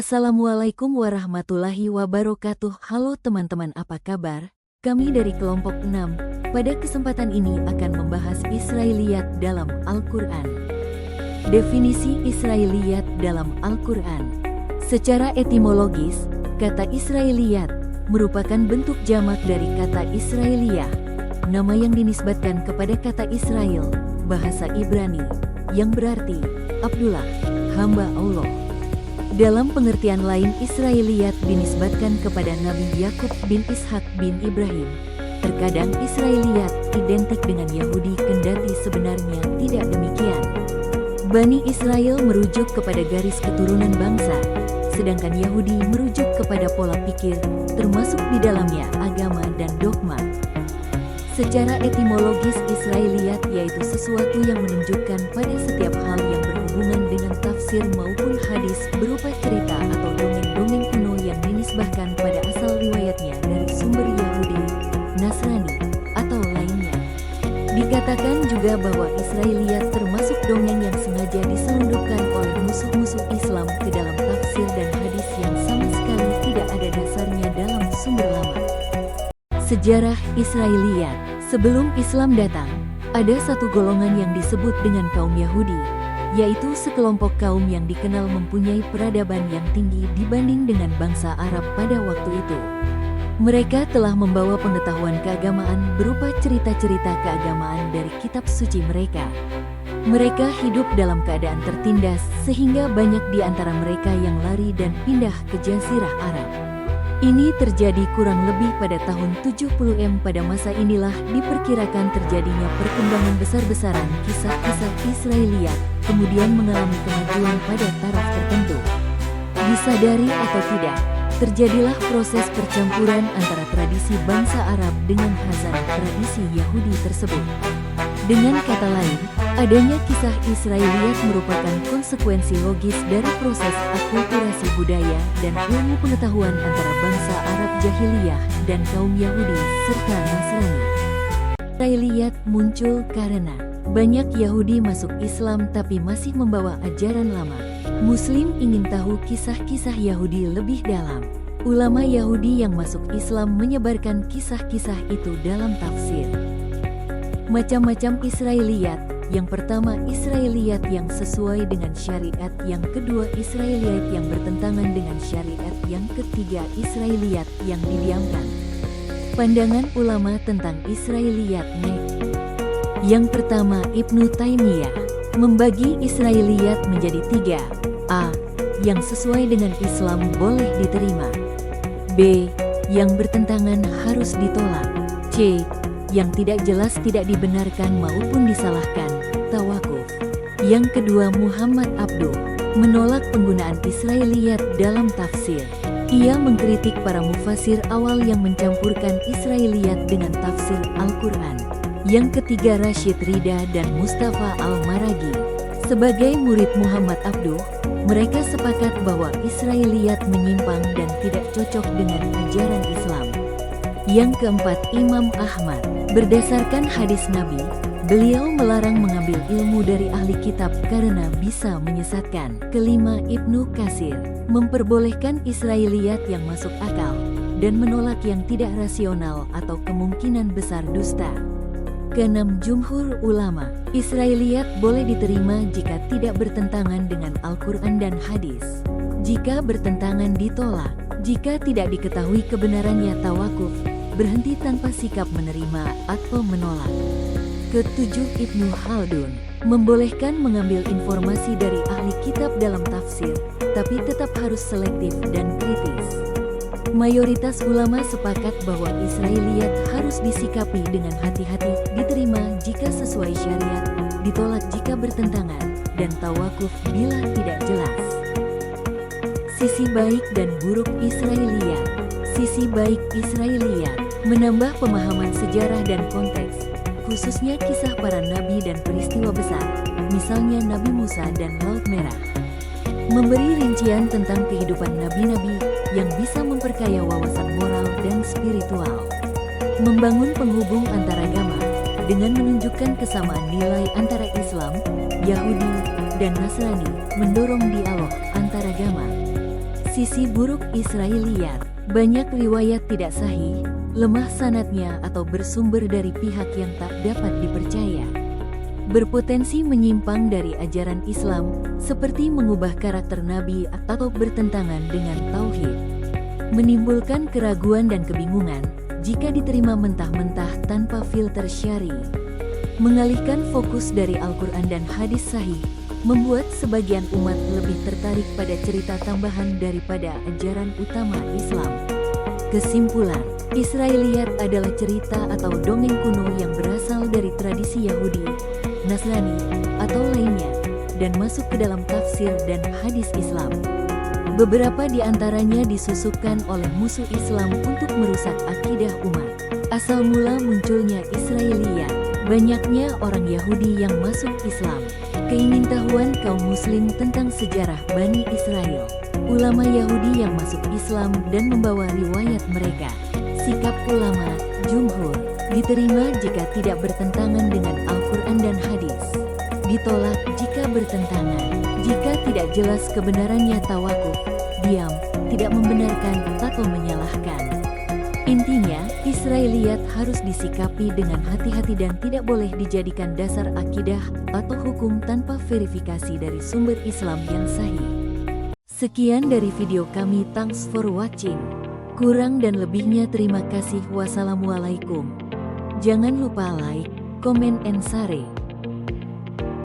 Assalamualaikum warahmatullahi wabarakatuh. Halo teman-teman, apa kabar? Kami dari kelompok 6 pada kesempatan ini akan membahas Israiliyat dalam Al-Quran. Definisi Israiliyat dalam Al-Quran. Secara etimologis, kata Israiliyat merupakan bentuk jamak dari kata Israiliyah, nama yang dinisbatkan kepada kata Israel, bahasa Ibrani, yang berarti Abdullah, hamba Allah. Dalam pengertian lain, Israiliyat dinisbatkan kepada Nabi Yakub bin Ishak bin Ibrahim. Terkadang Israiliyat identik dengan Yahudi, kendati sebenarnya tidak demikian. Bani Israel merujuk kepada garis keturunan bangsa, sedangkan Yahudi merujuk kepada pola pikir, termasuk di dalamnya agama dan dogma. Secara etimologis, Israiliyat yaitu sesuatu yang menunjukkan pada setiap hal yang berhubungan dengan tafsir maupun hadis, berupa cerita atau dongeng-dongeng kuno yang dinisbahkan pada asal riwayatnya dari sumber Yahudi, Nasrani, atau lainnya. Dikatakan juga bahwa Israiliyat termasuk dongeng yang sengaja diselundupkan oleh musuh-musuh Islam ke dalam tafsir dan hadis yang sama sekali tidak ada dasarnya dalam sumber lama. Sejarah Israiliyat. Sebelum Islam datang, ada satu golongan yang disebut dengan kaum Yahudi, yaitu sekelompok kaum yang dikenal mempunyai peradaban yang tinggi dibanding dengan bangsa Arab pada waktu itu. Mereka telah membawa pengetahuan keagamaan berupa cerita-cerita keagamaan dari kitab suci mereka. Mereka hidup dalam keadaan tertindas sehingga banyak di antara mereka yang lari dan pindah ke Jazirah Arab. Ini terjadi kurang lebih pada tahun 70 pada masa inilah diperkirakan terjadinya perkembangan besar-besaran kisah-kisah Israiliyat, kemudian mengalami kemajuan pada taraf tertentu. Disadari atau tidak, terjadilah proses percampuran antara tradisi bangsa Arab dengan khazan tradisi Yahudi tersebut. Dengan kata lain, adanya kisah Israiliyat merupakan konsekuensi logis dari proses akulturasi budaya dan ilmu pengetahuan antara bangsa Arab jahiliyah dan kaum Yahudi serta Nasrani. Israiliyat muncul karena banyak Yahudi masuk Islam tapi masih membawa ajaran lama. Muslim ingin tahu kisah-kisah Yahudi lebih dalam. Ulama Yahudi yang masuk Islam menyebarkan kisah-kisah itu dalam tafsir. Macam-macam Israiliyat. Yang pertama, Israiliyat yang sesuai dengan syariat. Yang kedua, Israiliyat yang bertentangan dengan syariat. Yang ketiga, Israiliyat yang didiamkan. Pandangan ulama tentang Israiliyat. Yang pertama, Ibnu Taimiyah membagi Israiliyat menjadi 3. A. Yang sesuai dengan Islam boleh diterima. B. Yang bertentangan harus ditolak. C. Yang tidak jelas tidak dibenarkan maupun disalahkan, tawakuf. Yang kedua, Muhammad Abduh menolak penggunaan Israiliyat dalam tafsir. Ia mengkritik para mufasir awal yang mencampurkan Israiliyat dengan tafsir Al-Quran. Yang ketiga, Rashid Rida dan Mustafa Al-Maragi. Sebagai murid Muhammad Abduh, mereka sepakat bahwa Israiliyat menyimpang dan tidak cocok dengan ajaran Islam. Yang keempat, Imam Ahmad. Berdasarkan hadis Nabi, beliau melarang mengambil ilmu dari ahli kitab karena bisa menyesatkan. Kelima, Ibnu Katsir memperbolehkan Israiliyat yang masuk akal dan menolak yang tidak rasional atau kemungkinan besar dusta. Keenam, jumhur ulama. Israiliyat boleh diterima jika tidak bertentangan dengan Al-Quran dan hadis. Jika bertentangan ditolak. Jika tidak diketahui kebenarannya, tawakuf, berhenti tanpa sikap menerima atau menolak. Ketujuh, Ibnu Khaldun membolehkan mengambil informasi dari ahli kitab dalam tafsir, tapi tetap harus selektif dan kritis. Mayoritas ulama sepakat bahwa Israiliyat harus disikapi dengan hati-hati, diterima jika sesuai syariat, ditolak jika bertentangan, dan tawakuf bila tidak jelas. Sisi baik dan buruk Israiliyat. Sisi baik Israiliyat menambah pemahaman sejarah dan konteks, khususnya kisah para nabi dan peristiwa besar, misalnya Nabi Musa dan Laut Merah. Memberi rincian tentang kehidupan nabi-nabi yang bisa memperkaya wawasan moral dan spiritual. Membangun penghubung antaragama dengan menunjukkan kesamaan nilai antara Islam, Yahudi, dan Nasrani, mendorong dialog antaragama. Sisi buruk Israiliyat, banyak riwayat tidak sahih, lemah sanadnya atau bersumber dari pihak yang tak dapat dipercaya. Berpotensi menyimpang dari ajaran Islam, seperti mengubah karakter Nabi atau bertentangan dengan tauhid. Menimbulkan keraguan dan kebingungan, jika diterima mentah-mentah tanpa filter syar'i. Mengalihkan fokus dari Al-Quran dan hadis sahih, membuat sebagian umat lebih tertarik pada cerita tambahan daripada ajaran utama Islam. Kesimpulan, Israiliyat adalah cerita atau dongeng kuno yang berasal dari tradisi Yahudi, Nasrani, atau lainnya, dan masuk ke dalam tafsir dan hadis Islam. Beberapa di antaranya disusupkan oleh musuh Islam untuk merusak akidah umat. Asal mula munculnya Israiliyat, banyaknya orang Yahudi yang masuk Islam, keingintahuan kaum muslim tentang sejarah Bani Israel, ulama Yahudi yang masuk Islam dan membawa riwayat mereka, sikap ulama, jumhur, diterima jika tidak bertentangan dengan Al-Quran dan hadis, ditolak jika bertentangan, jika tidak jelas kebenarannya tawakuf, diam, tidak membenarkan atau menyalahkan. Intinya, Israiliyat harus disikapi dengan hati-hati dan tidak boleh dijadikan dasar akidah atau hukum tanpa verifikasi dari sumber Islam yang sahih. Sekian dari video kami, thanks for watching. Kurang dan lebihnya terima kasih. Wassalamualaikum. Jangan lupa like, comment and share.